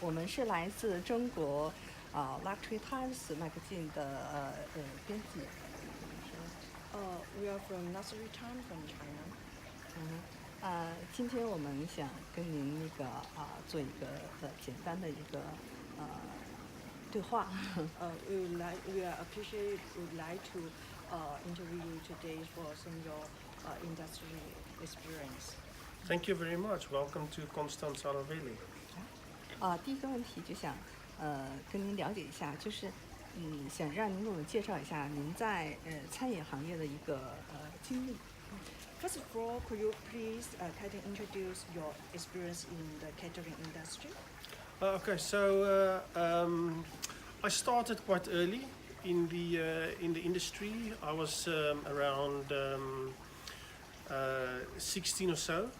我们是来自中国Luxury Times Magazine 的编辑。We are from Luxury Times from China. 今天我们想跟您做一个简单的一个对话。We would like to interview you today for some of your industry experience. Thank you very much. Welcome to Constance Halaveli. 第一个问题就想跟您了解一下，就是想让您给我们介绍一下您在餐饮行业的一个经历。First of all, could you please kind of introduce your experience in the catering industry? Okay, so I started quite early in the industry. I was around 16 or so.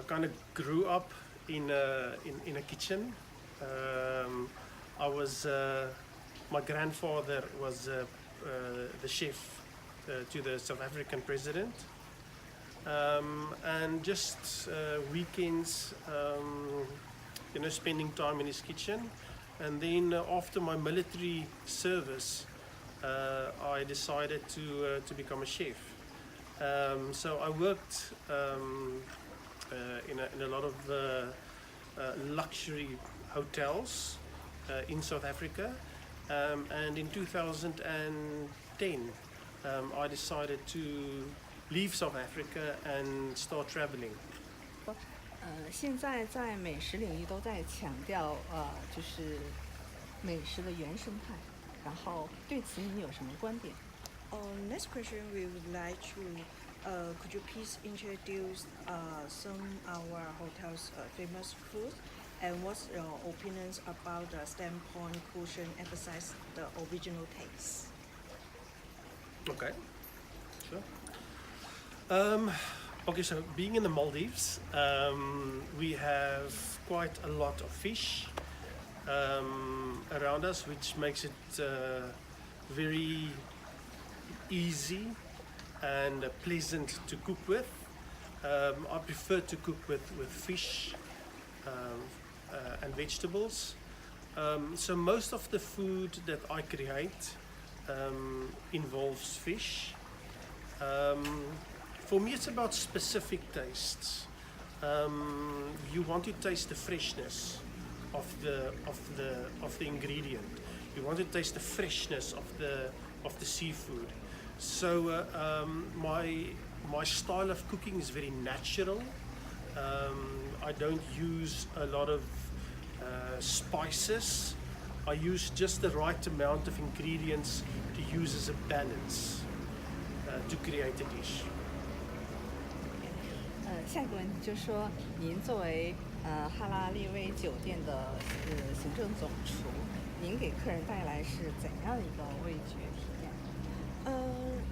Kind of grew up in a kitchen. My grandfather was the chef to the South African president, and just weekends, spending time in his kitchen. And then after my military service, I decided to become a chef. So I worked in a lot of luxury hotels in South Africa, and in 2010 I decided to leave South Africa and start traveling. 现在在美食领域都在强调就是美食的原生态，然后对此您有什么观点？ Next question, we would like to could you please introduce some our hotel's famous food, and what's your opinions about the standpoint cushion emphasize the original taste? Okay, sure. Okay, so being in the Maldives, we have quite a lot of fish around us, which makes it very easy and pleasant to cook with. I prefer to cook with fish and vegetables. So most of the food that I create involves fish. For me, it's about specific tastes. You want to taste the freshness of the ingredient. You want to taste the freshness of the seafood. So my style of cooking is very natural. I don't use a lot of spices. I use just the right amount of ingredients to use as a balance to create a dish. 下一个问题就是说，您作为哈拉利威酒店的行政总厨，您给客人带来是怎样的一个味觉体验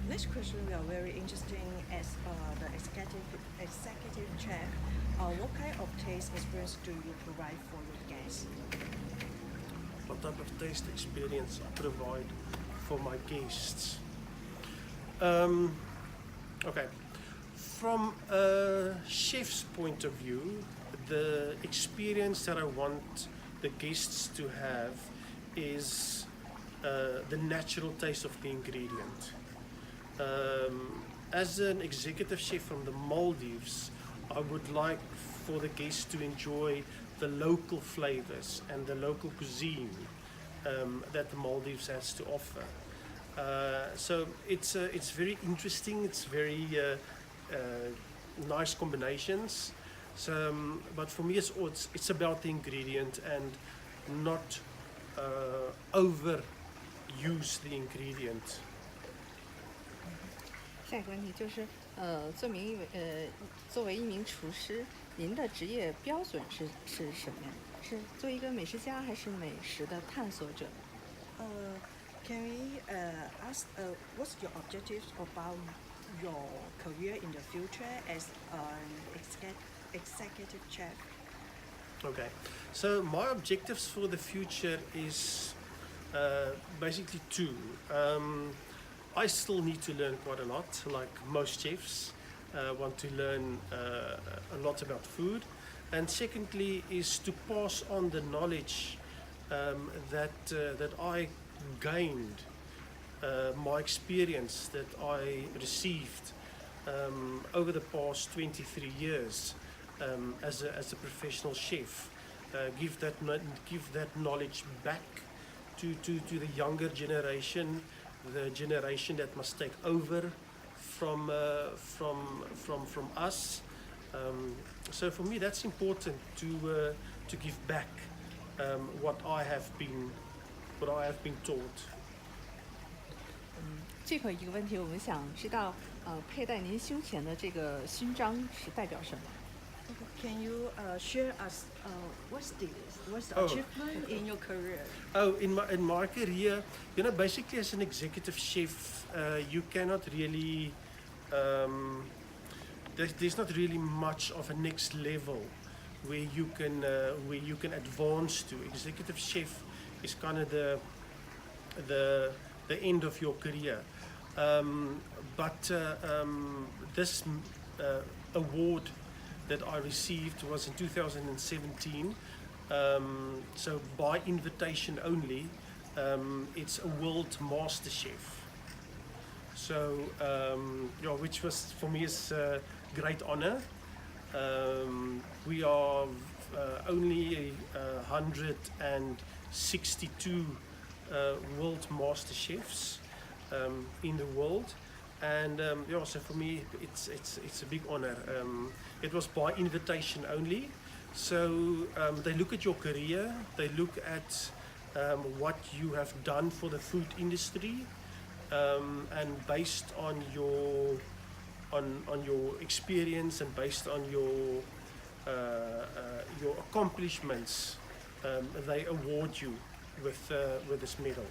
？Next question, we are very interesting as the executive chef. What kind of taste experience do you provide for your guests? What type of taste experience I provide for my guests? Okay. From a chef's point of view, the experience that I want the guests to have is the natural taste of the ingredient. As an executive chef from the Maldives, I would like for the guests to enjoy the local flavors and the local cuisine that the Maldives has to offer. So it's very interesting. It's very nice combinations. So, but for me, it's about the ingredient and not overuse the ingredient. 下一个问题就是，作为一名厨师，您的职业标准是什么呀？是做一个美食家，还是美食的探索者？Can we ask what's your objectives about your career in the future as an executive chef? Okay, so my objectives for the future is basically two. I still need to learn quite a lot, like most chefs want to learn a lot about food. and secondly is to pass on the knowledge that I gained, my experience that I received over the past 23 years as a professional chef. Give that knowledge back to the younger generation, the generation that must take over from us. So for me, that's important to give back what I have been taught. 最后一个问题，我们想知道，佩戴您胸前的这个勋章是代表什么？ Can you share us what's the Oh. achievement in your career? Oh, in my career, you know, basically as an executive chef, you cannot really. There's not really much of a next level where you can advance to. Executive chef is kind of the end of your career. But this award that I received was in 2017. So by invitation only, it's a world master chef. So yeah, which was for me is a great honor. We are only 162 world master chefs in the world, and yeah, so for me it's a big honor. It was by invitation only, so they look at your career, they look at what you have done for the food industry, and based on your experience and based on your accomplishments, they award you with this medal.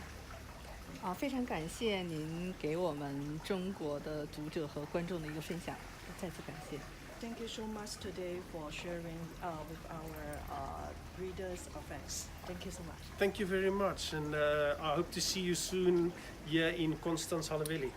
非常感谢您给我们中国的读者和观众的一个分享，再次感谢。 Thank you so much today for sharing with our readers of X. Thank you so much. Thank you very much, and I hope to see you soon here in Constance, Halaveli.